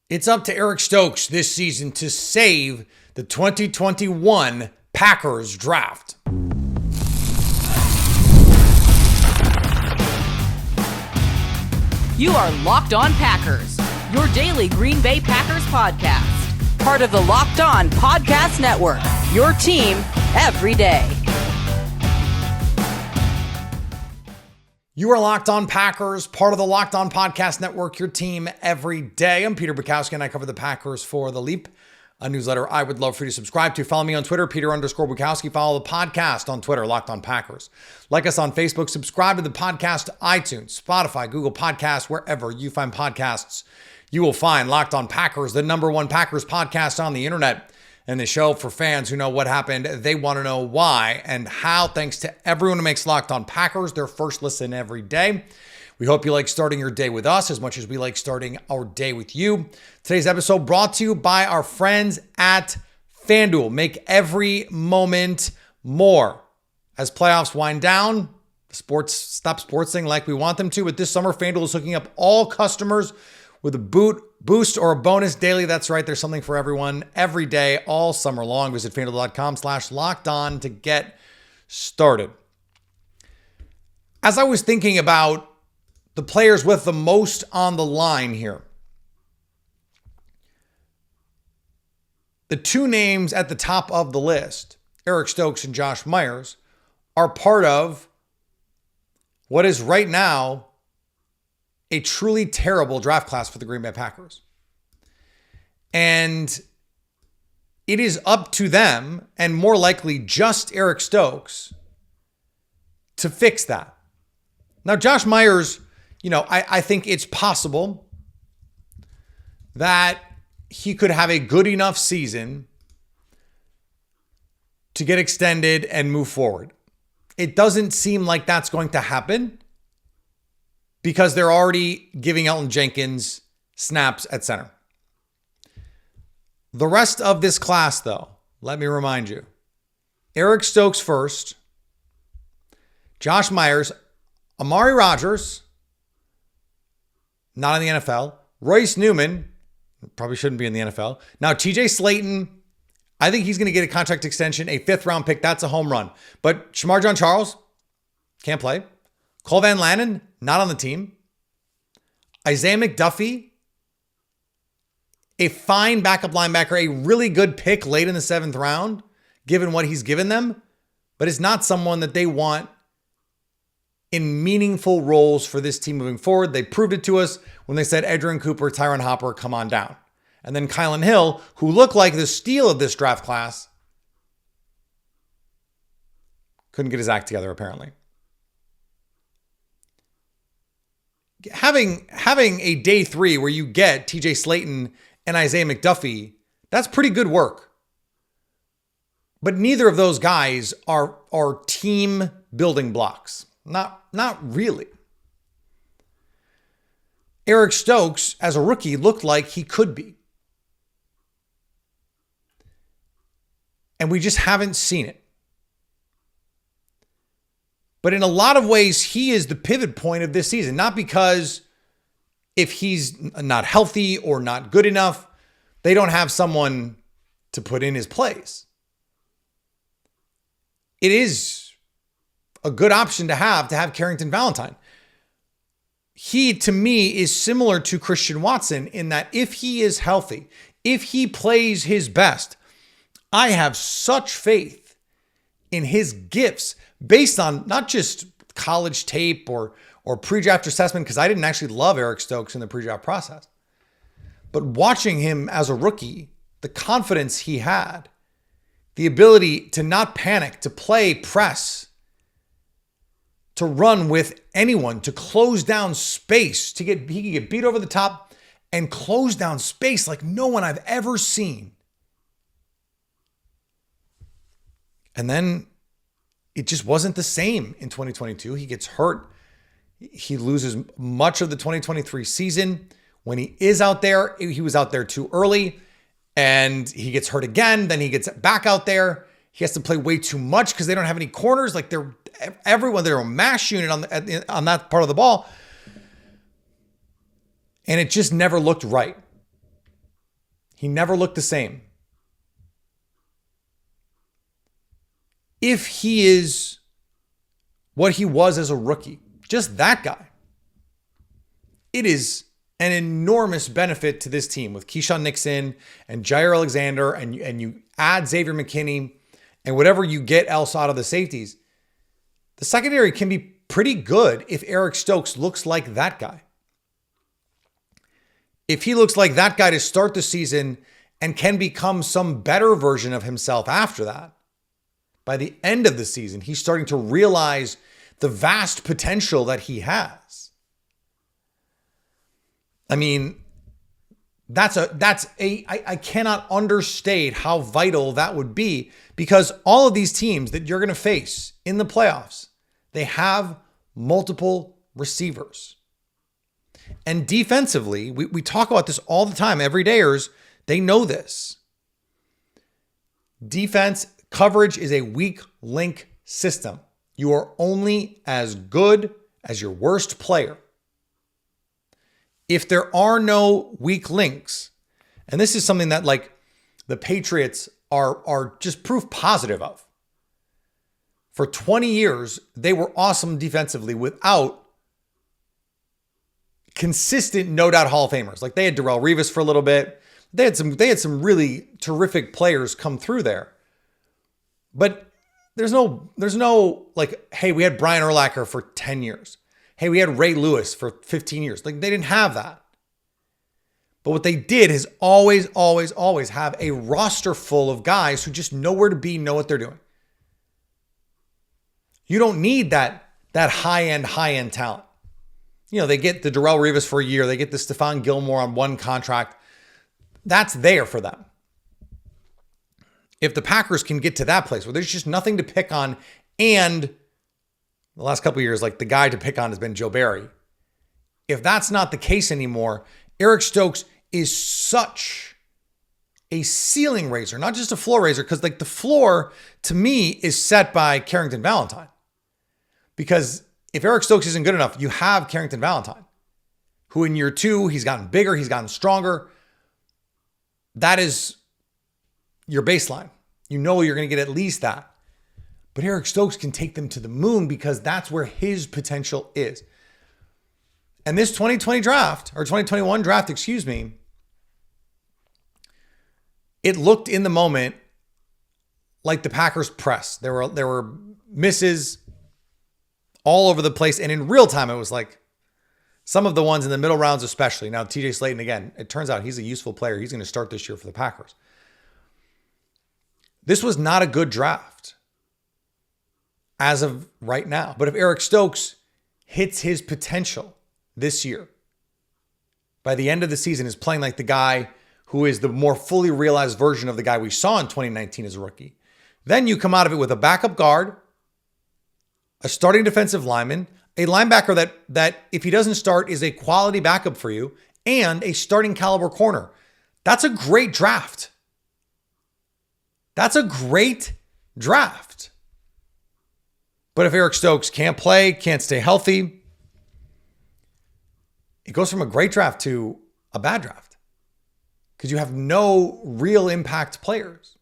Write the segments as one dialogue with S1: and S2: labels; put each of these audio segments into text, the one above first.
S1: It's up to Eric Stokes this season to save the 2021 Packers draft.
S2: You are Locked On Packers, your daily Green Bay Packers podcast. Part of the Locked On Podcast Network, your team every day.
S1: You are Locked On Packers, part of the Locked On Podcast Network, your team every day. I'm Peter Bukowski, and I cover the Packers for The Leap, a newsletter I would love for you to subscribe to. Follow me on Twitter, Peter_Bukowski. Follow the podcast on Twitter, Locked On Packers. Like us on Facebook. Subscribe to the podcast, iTunes, Spotify, Google Podcasts, wherever you find podcasts. You will find Locked On Packers, the number one Packers podcast on the internet, and the show for fans who know what happened. They want to know why and how. Thanks to everyone who makes Locked On Packers their first listen every day. We hope you like starting your day with us as much as we like starting our day with you. Today's episode brought to you by our friends at FanDuel. Make every moment more. As playoffs wind down, sports sportsing like we want them to. But this summer, FanDuel is hooking up all customers with a boost or a bonus daily. That's right. There's something for everyone every day, all summer long. Visit FanDuel.com/lockedon to get started. As I was thinking about the players with the most on the line here, the two names at the top of the list, Eric Stokes and Josh Myers, are part of what is right now a truly terrible draft class for the Green Bay Packers. And it is up to them, and more likely just Eric Stokes, to fix that. Now, Josh Myers, I think it's possible that he could have a good enough season to get extended and move forward. It doesn't seem like that's going to happen because they're already giving Elton Jenkins snaps at center. The rest of this class, though, let me remind you, Eric Stokes first, Josh Myers, Amari Rodgers, not in the NFL, Royce Newman, probably shouldn't be in the NFL. Now, TJ Slayton, I think he's going to get a contract extension, a 5th-round pick. That's a home run. But Shamar John-Charles, can't play. Cole Van Lanen, not on the team. Isaiah McDuffie, a fine backup linebacker, a really good pick late in the 7th round, given what he's given them, but it's not someone that they want in meaningful roles for this team moving forward. They proved it to us when they said Edgerrin Cooper, Tyron Hopper, come on down. And then Kylan Hill, who looked like the steal of this draft class, couldn't get his act together apparently. Having a day 3 where you get TJ Slayton and Isaiah McDuffie, that's pretty good work. But neither of those guys are team building blocks. Not really. Eric Stokes, as a rookie, looked like he could be. And we just haven't seen it. But in a lot of ways, he is the pivot point of this season. Not because if he's not healthy or not good enough, they don't have someone to put in his place. It is a good option to have Carrington Valentine. He, to me, is similar to Christian Watson in that if he is healthy, if he plays his best, I have such faith in his gifts based on not just college tape or pre-draft assessment, because I didn't actually love Eric Stokes in the pre-draft process, but watching him as a rookie, the confidence he had, the ability to not panic, to play press, to run with anyone, to close down space, he could get beat over the top and close down space like no one I've ever seen. And then it just wasn't the same in 2022. He gets hurt. He loses much of the 2023 season. When he is out there, he was out there too early and he gets hurt again. Then he gets back out there. He has to play way too much because they don't have any corners. Like they're a mash unit on that part of the ball. And it just never looked right. He never looked the same. If he is what he was as a rookie, just that guy, it is an enormous benefit to this team with Keyshawn Nixon and Jair Alexander, and you add Xavier McKinney and whatever you get else out of the safeties. The secondary can be pretty good if Eric Stokes looks like that guy. If he looks like that guy to start the season and can become some better version of himself after that, by the end of the season, he's starting to realize the vast potential that he has. I mean, I cannot understate how vital that would be, because all of these teams that you're going to face in the playoffs, they have multiple receivers. And defensively, we talk about this all the time. Everydayers, they know this. Defense coverage is a weak link system. You are only as good as your worst player. If there are no weak links, and this is something that like the Patriots are just proof positive of. For 20 years, they were awesome defensively without consistent, no doubt Hall of Famers. Like they had Darrelle Revis for a little bit. They had some really terrific players come through there. But there's no like, hey, we had Brian Urlacher for 10 years. Hey, we had Ray Lewis for 15 years. Like they didn't have that. But what they did is always have a roster full of guys who just know where to be, know what they're doing. You don't need that high-end talent. You know, they get the Darrelle Revis for a year. They get the Stephon Gilmore on one contract. That's there for them. If the Packers can get to that place where there's just nothing to pick on, and the last couple of years, like the guy to pick on has been Joe Barry. If that's not the case anymore, Eric Stokes is such a ceiling raiser, not just a floor raiser, because like the floor to me is set by Carrington Valentine. Because if Eric Stokes isn't good enough, you have Carrington Valentine, who in year 2, he's gotten bigger, he's gotten stronger. That is your baseline. You know you're going to get at least that. But Eric Stokes can take them to the moon because that's where his potential is. And this 2021 draft, it looked in the moment like the Packers press. There were misses all over the place. And in real time, it was like some of the ones in the middle rounds, especially. Now, TJ Slayton, again, it turns out he's a useful player. He's going to start this year for the Packers. This was not a good draft as of right now. But if Eric Stokes hits his potential this year, by the end of the season is playing like the guy who is the more fully realized version of the guy we saw in 2019 as a rookie, then you come out of it with a backup guard, a starting defensive lineman, a linebacker that if he doesn't start is a quality backup for you, and a starting caliber corner. That's a great draft. That's a great draft. But if Eric Stokes can't play, can't stay healthy, it goes from a great draft to a bad draft because you have no real impact players.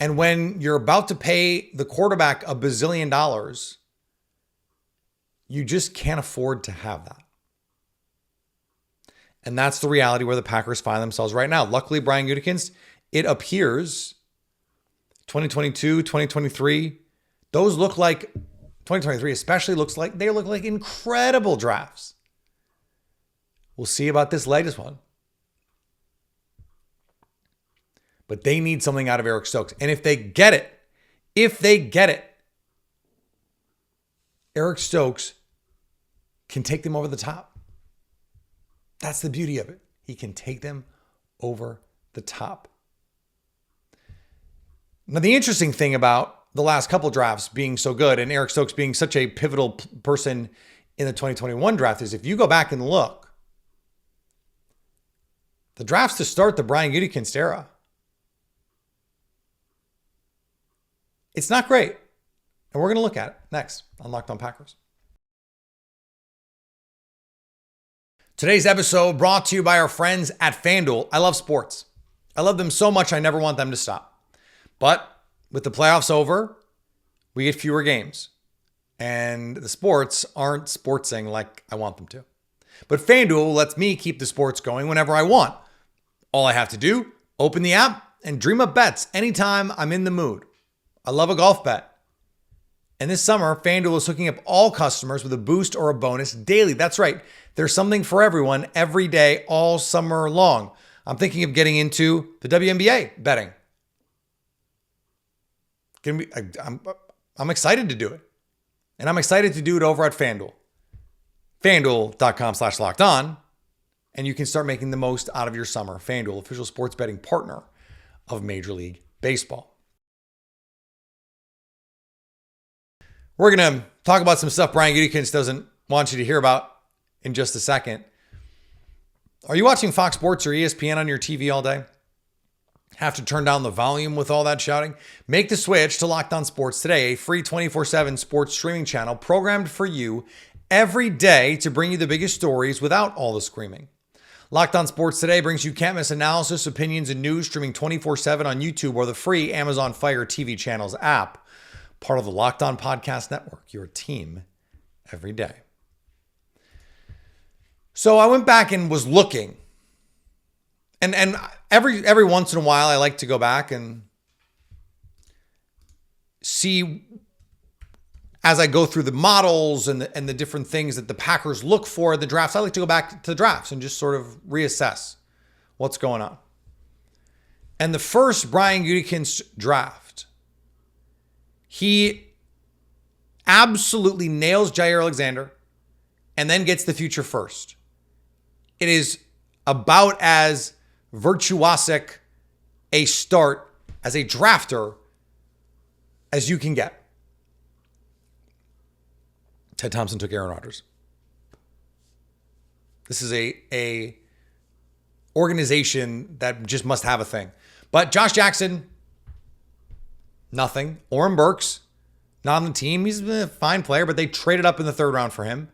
S1: And when you're about to pay the quarterback $1 bazillion, you just can't afford to have that. And that's the reality where the Packers find themselves right now. Luckily, Brian Gutekunst, it appears 2022, 2023, those look like, 2023 especially they look like incredible drafts. We'll see about this latest one. But they need something out of Eric Stokes. And if they get it, Eric Stokes can take them over the top. That's the beauty of it. He can take them over the top. Now, the interesting thing about the last couple drafts being so good and Eric Stokes being such a pivotal person in the 2021 draft is if you go back and look, the drafts to start the Brian Gutekunst era, it's not great. And we're going to look at it next on Locked On Packers. Today's episode brought to you by our friends at FanDuel. I love sports. I love them so much I never want them to stop. But with the playoffs over, we get fewer games. And the sports aren't sportsing like I want them to. But FanDuel lets me keep the sports going whenever I want. All I have to do, open the app and dream up bets anytime I'm in the mood. I love a golf bet. And this summer, FanDuel is hooking up all customers with a boost or a bonus daily. That's right. There's something for everyone every day, all summer long. I'm thinking of getting into the WNBA betting. I'm excited to do it. And I'm excited to do it over at FanDuel. FanDuel.com/lockedon. And you can start making the most out of your summer. FanDuel, official sports betting partner of Major League Baseball. We're going to talk about some stuff Brian Gutekunst doesn't want you to hear about in just a second. Are you watching Fox Sports or ESPN on your TV all day? Have to turn down the volume with all that shouting? Make the switch to Locked On Sports today, a free 24/7 sports streaming channel programmed for you every day to bring you the biggest stories without all the screaming. Locked On Sports Today brings you can't miss analysis, opinions, and news streaming 24/7 on YouTube or the free Amazon Fire TV channels app. Part of the Locked On Podcast Network, your team every day. So I went back and was looking. And every once in a while, I like to go back and see, as I go through the models and the different things that the Packers look for in the drafts, I like to go back to the drafts and just sort of reassess what's going on. And the first Brian Gutekunst draft, he absolutely nails Jair Alexander and then gets the future first. It is about as virtuosic a start as a drafter as you can get. Ted Thompson took Aaron Rodgers. This is a organization that just must have a thing. But Josh Jackson, nothing. Oren Burks, not on the team. He's a fine player, but they traded up in the third round for him.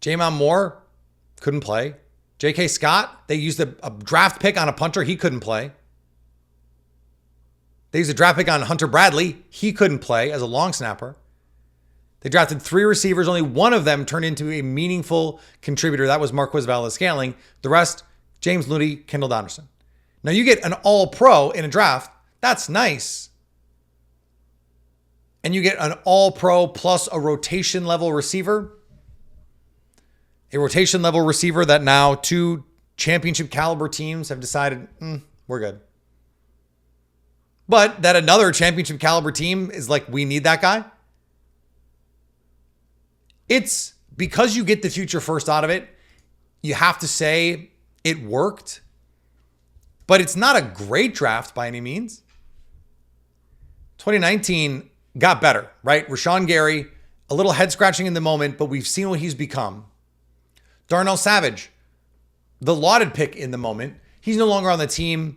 S1: Jamon Moore couldn't play. J.K. Scott, they used a draft pick on a punter. He couldn't play. They used a draft pick on Hunter Bradley. He couldn't play as a long snapper. They drafted 3 receivers. Only one of them turned into a meaningful contributor. That was Marquez Valdes-Scantling. The rest, James Looney, Kendall Donnerson. Now you get an all-pro in a draft. That's nice. And you get an all-pro plus a rotation level receiver. A rotation level receiver that now 2 championship caliber teams have decided, we're good. But that another championship caliber team is like, we need that guy. It's because you get the future first out of it, you have to say it worked. But it's not a great draft by any means. 2019 got better, right? Rashawn Gary, a little head scratching in the moment, but we've seen what he's become. Darnell Savage, the lauded pick in the moment. He's no longer on the team.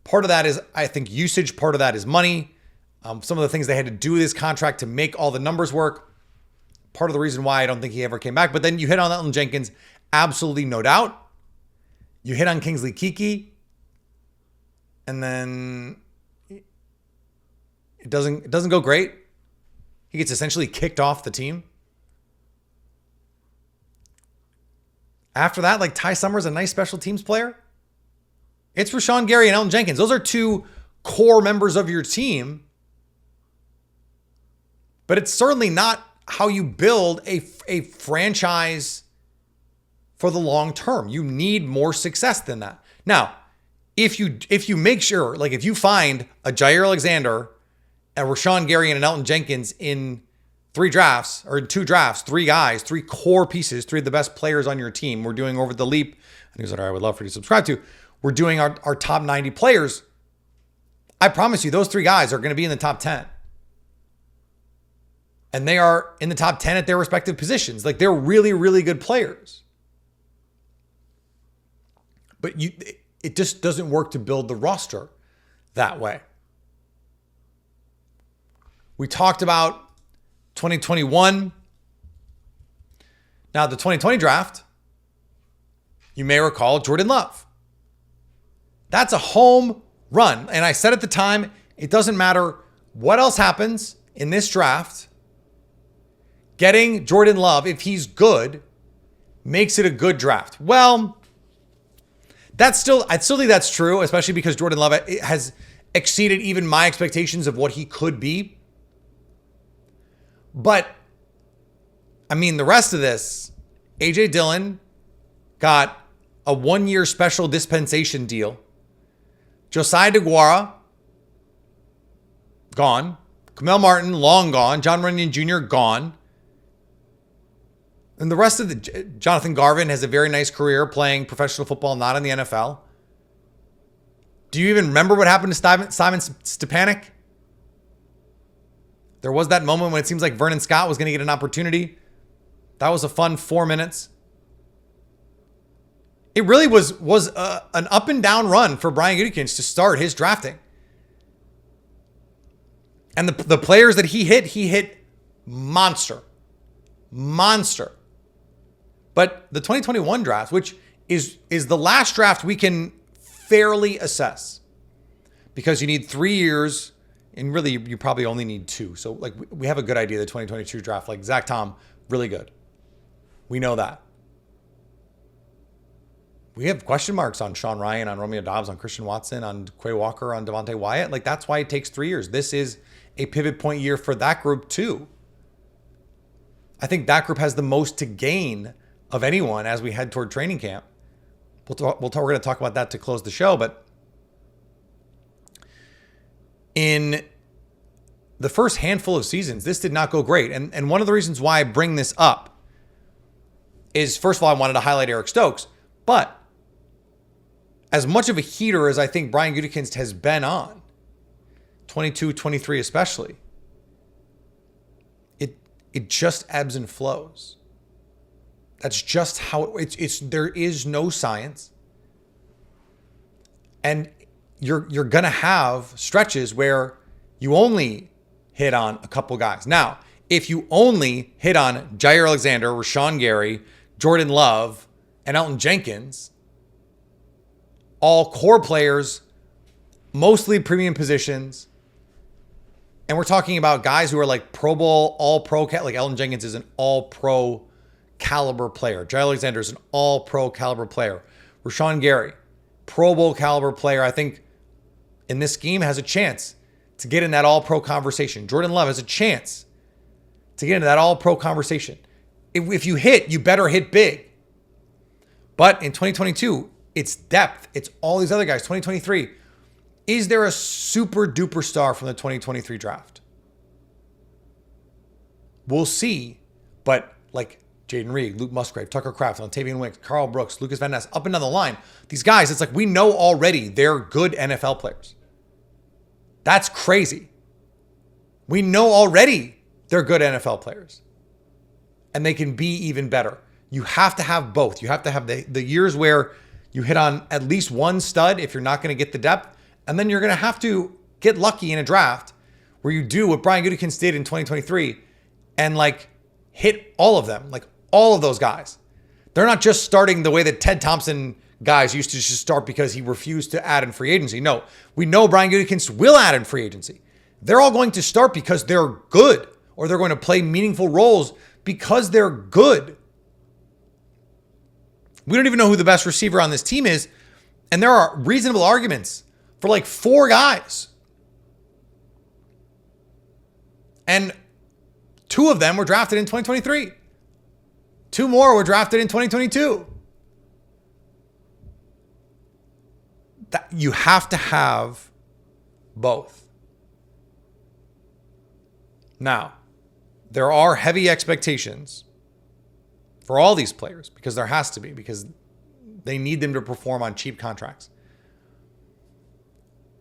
S1: Part of that is, I think, usage. Part of that is money. Some of the things they had to do with his contract to make all the numbers work. Part of the reason why I don't think he ever came back. But then you hit on Elgton Jenkins, absolutely no doubt. You hit on Kingsley Keke. And then it doesn't go great. He gets essentially kicked off the team. After that, like Ty Summers, a nice special teams player. It's Rashawn Gary and Elgton Jenkins. Those are 2 core members of your team. But it's certainly not how you build a franchise for the long term. You need more success than that. Now, if you make sure, like if you find a Jair Alexander, a Rashawn Gary, and an Elgton Jenkins in 3 drafts, or in 2 drafts, 3 guys, 3 core pieces, 3 of the best players on your team. We're doing over the Leap, a newsletter I would love for you to subscribe to. We're doing our top 90 players. I promise you, those 3 guys are going to be in the top 10. And they are in the top 10 at their respective positions. Like, they're really, really good players. But it just doesn't work to build the roster that way. We talked about 2021. Now, the 2020 draft, you may recall Jordan Love. That's a home run. And I said at the time, it doesn't matter what else happens in this draft. Getting Jordan Love, if he's good, makes it a good draft. Well, I still think that's true, especially because Jordan Love has exceeded even my expectations of what he could be. But, I mean, the rest of this, A.J. Dillon got a 1-year special dispensation deal. Josiah DeGuara, gone. Camille Martin, long gone. John Runyon Jr., gone. And the rest of Jonathan Garvin has a very nice career playing professional football, not in the NFL. Do you even remember what happened to Simon Stepanek? There was that moment when it seems like Vernon Scott was going to get an opportunity. That was a fun 4 minutes. It really was an up and down run for Brian Gutekunst to start his drafting. And the players that he hit monster. But the 2021 draft, which is the last draft we can fairly assess, because you need 3 years, and really you probably only need 2. So like we have a good idea of the 2022 draft. Like Zach Tom, really good. We know that. We have question marks on Sean Ryan, on Romeo Doubs, on Christian Watson, on Quay Walker, on Devontae Wyatt. Like that's why it takes 3 years. This is a pivot point year for that group too. I think that group has the most to gain of anyone as we head toward training camp. We're going to talk about that to close the show, but in the first handful of seasons, this did not go great. And one of the reasons why I bring this up is, first of all, I wanted to highlight Eric Stokes, but as much of a heater as I think Brian Gutekunst has been on, 22, 23 especially, it just ebbs and flows. That's just how it's there is no science. And you're going to have stretches where you only hit on a couple guys. Now, if you only hit on Jair Alexander, Rashawn Gary, Jordan Love, and Elton Jenkins, all core players, mostly premium positions, and we're talking about guys who are like Pro Bowl, all-pro, like Elton Jenkins is an all-pro caliber player. Jair Alexander is an all-pro caliber player. Rashawn Gary, Pro Bowl caliber player, I think in this scheme has a chance to get in that all-pro conversation. Jordan Love has a chance to get into that all-pro conversation. If you hit, you better hit big. But in 2022, it's depth. It's all these other guys. 2023, is there a super duper star from the 2023 draft? We'll see. But like Jaden Reed, Luke Musgrave, Tucker Kraft, Ontavian Wicks, Carl Brooks, Lucas Van Ness, up and down the line. These guys, it's like we know already they're good NFL players. That's crazy. We know already they're good NFL players. And they can be even better. You have to have both. You have to have the years where you hit on at least one stud if you're not going to get the depth. And then you're going to have to get lucky in a draft where you do what Brian Gutekunst did in 2023 and like hit all of them, like all of those guys. They're not just starting the way that Ted Thompson guys used to just start because he refused to add in free agency. No, we know Brian Gutekunst will add in free agency. They're all going to start because they're good, or they're going to play meaningful roles because they're good. We don't even know who the best receiver on this team is. And there are reasonable arguments for like 4 guys. And 2 of them were drafted in 2023. 2 more were drafted in 2022. That you have to have both. Now, there are heavy expectations for all these players because there has to be, because they need them to perform on cheap contracts.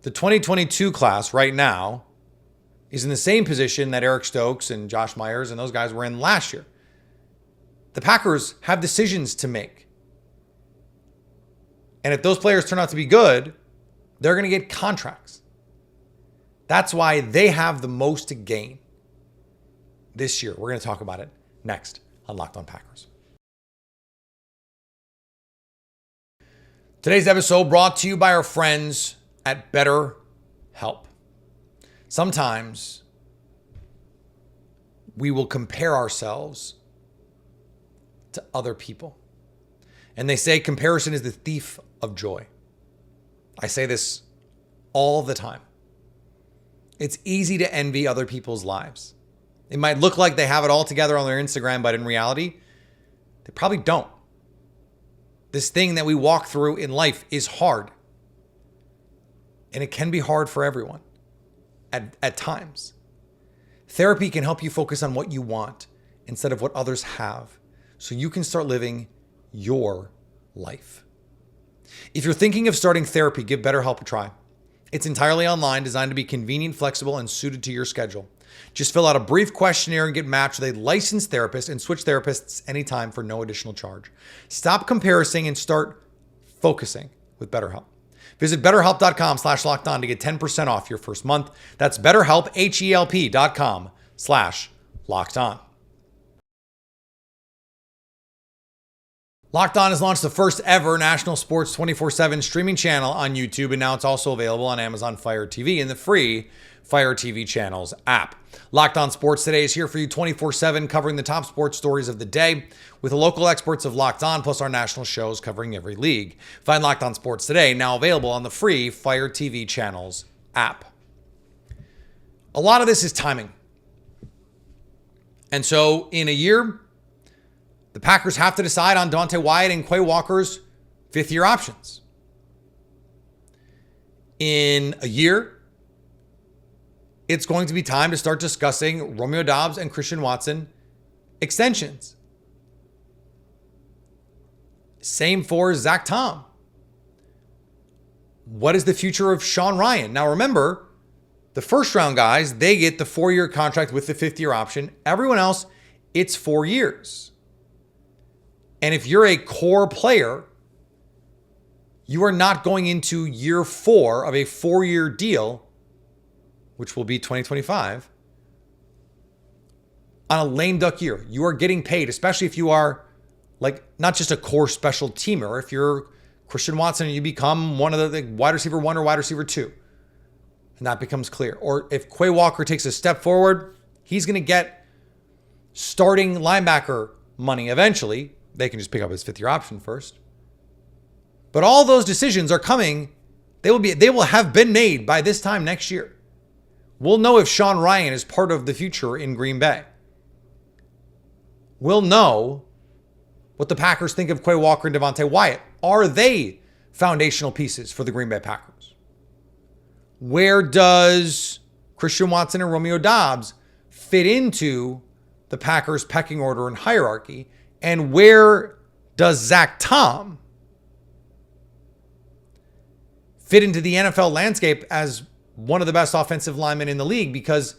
S1: The 2022 class right now is in the same position that Eric Stokes and Josh Myers and those guys were in last year. The Packers have decisions to make. And if those players turn out to be good, they're going to get contracts. That's why they have the most to gain this year. We're going to talk about it next on Locked On Packers. Today's episode brought to you by our friends at BetterHelp. Sometimes we will compare ourselves to other people. And they say comparison is the thief of joy. I say this all the time. It's easy to envy other people's lives. It might look like they have it all together on their Instagram, but in reality, they probably don't. This thing that we walk through in life is hard. And it can be hard for everyone at times. Therapy can help you focus on what you want instead of what others have, so you can start living your life. If you're thinking of starting therapy, give BetterHelp a try. It's entirely online, designed to be convenient, flexible, and suited to your schedule. Just fill out a brief questionnaire and get matched with a licensed therapist and switch therapists anytime for no additional charge. Stop comparing and start focusing with BetterHelp. Visit BetterHelp.com/lockedon to get 10% off your first month. That's BetterHelp, HELP.com/lockedon. Locked On has launched the first ever national sports 24/7 streaming channel on YouTube, and now it's also available on Amazon Fire TV and the free Fire TV channels app. Locked On Sports Today is here for you 24/7, covering the top sports stories of the day with the local experts of Locked On, plus our national shows covering every league. Find Locked On Sports Today, now available on the free Fire TV channels app. A lot of this is timing. And so in a year, the Packers have to decide on Devontae Wyatt and Quay Walker's fifth-year options. In a year, it's going to be time to start discussing Romeo Doubs and Christian Watson extensions. Same for Zach Tom. What is the future of Sean Rhyan? Now remember, the first-round guys, they get the 4-year contract with the fifth-year option. Everyone else, it's 4 years. And if you're a core player, you are not going into year 4 of a 4-year deal, which will be 2025, on a lame duck year. You are getting paid, especially if you are like not just a core special teamer. If you're Christian Watson and you become one of the wide receiver 1 or wide receiver 2, and that becomes clear. Or if Quay Walker takes a step forward, he's going to get starting linebacker money eventually. They can just pick up his 5th-year option first. But all those decisions are coming. They will have been made by this time next year. We'll know if Sean Rhyan is part of the future in Green Bay. We'll know what the Packers think of Quay Walker and Devontae Wyatt. Are they foundational pieces for the Green Bay Packers? Where does Christian Watson and Romeo Doubs fit into the Packers' pecking order and hierarchy? And where does Zach Tom fit into the NFL landscape as one of the best offensive linemen in the league? Because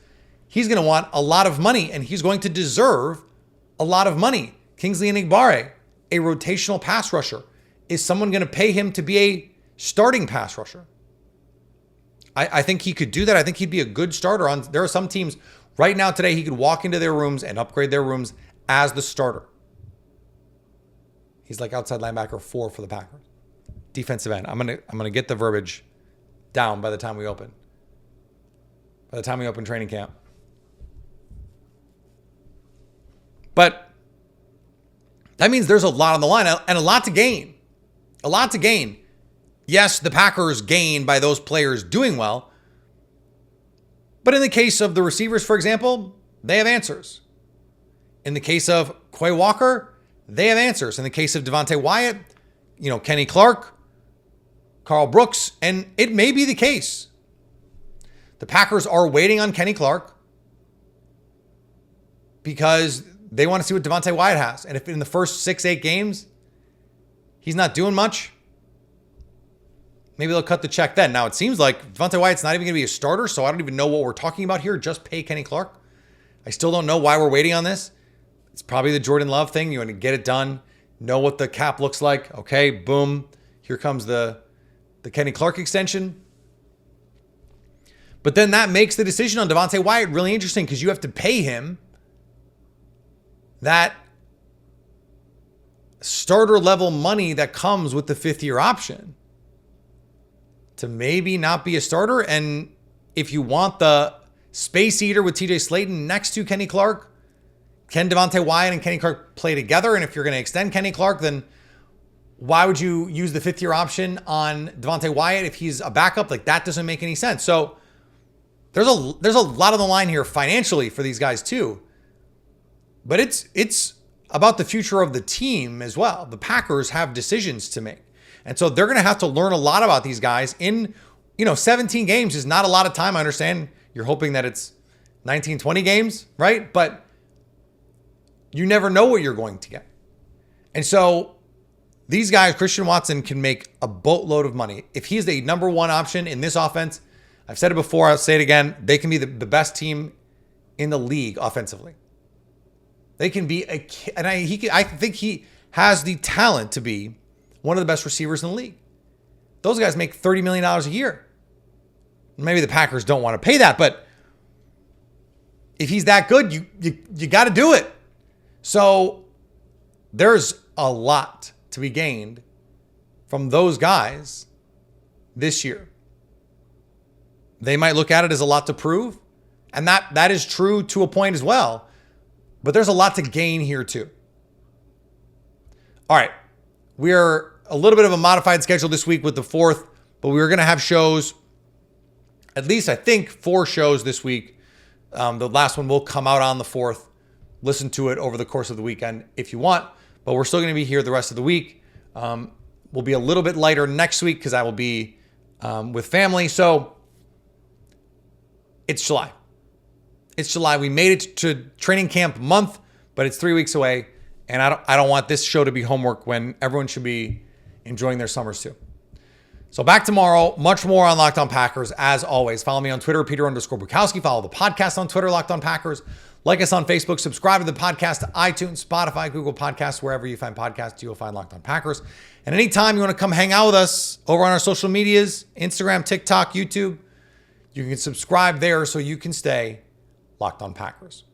S1: he's going to want a lot of money and he's going to deserve a lot of money. Kingsley Enagbare, a rotational pass rusher. Is someone going to pay him to be a starting pass rusher? I think he could do that. I think he'd be a good starter. There are some teams right now today, he could walk into their rooms and upgrade their rooms as the starter. He's like outside linebacker 4 for the Packers. Defensive end. I'm gonna get the verbiage down by the time we open. By the time we open training camp. But that means there's a lot on the line and a lot to gain. A lot to gain. Yes, the Packers gain by those players doing well. But in the case of the receivers, for example, they have answers. In the case of Quay Walker, they have answers. In the case of Devontae Wyatt, Kenny Clark, Carl Brooks, and it may be the case. The Packers are waiting on Kenny Clark because they want to see what Devontae Wyatt has. And if in the first 6-8 games, he's not doing much, maybe they'll cut the check then. Now, it seems like Devontae Wyatt's not even going to be a starter, so I don't even know what we're talking about here. Just pay Kenny Clark. I still don't know why we're waiting on this. It's probably the Jordan Love thing. You want to get it done, know what the cap looks like. Okay, boom. Here comes the Kenny Clark extension. But then that makes the decision on Devontae Wyatt really interesting because you have to pay him that starter level money that comes with the 5th-year option to maybe not be a starter. And if you want the space eater with TJ Slayton next to Kenny Clark, can Devontae Wyatt and Kenny Clark play together? And if you're going to extend Kenny Clark, then why would you use the 5th-year option on Devontae Wyatt if he's a backup? Like, that doesn't make any sense. So there's a lot on the line here financially for these guys too. But it's about the future of the team as well. The Packers have decisions to make. And so they're going to have to learn a lot about these guys in, 17 games is not a lot of time. I understand you're hoping that it's 19, 20 games, right? But you never know what you're going to get. And so these guys, Christian Watson, can make a boatload of money. If he's the number one option in this offense, I've said it before, I'll say it again, they can be the best team in the league offensively. They can be I think he has the talent to be one of the best receivers in the league. Those guys make $30 million a year. Maybe the Packers don't want to pay that, but if he's that good, you got to do it. So there's a lot to be gained from those guys this year. They might look at it as a lot to prove, and that is true to a point as well. But there's a lot to gain here too. All right. We're a little bit of a modified schedule this week with the 4th, but we're going to have shows, at least I think 4 shows this week. The last one will come out on the 4th. Listen to it over the course of the weekend if you want, but we're still going to be here the rest of the week. We'll be a little bit lighter next week because I will be with family. So it's July. It's July. We made it to training camp month, but it's 3 weeks away. And I don't want this show to be homework when everyone should be enjoying their summers too. So back tomorrow, much more on Locked On Packers. As always, follow me on Twitter, Peter_Bukowski. Follow the podcast on Twitter, Locked On Packers. Like us on Facebook. Subscribe to the podcast to iTunes, Spotify, Google Podcasts, wherever you find podcasts, you'll find Locked On Packers. And anytime you want to come hang out with us over on our social medias, Instagram, TikTok, YouTube, you can subscribe there so you can stay Locked On Packers.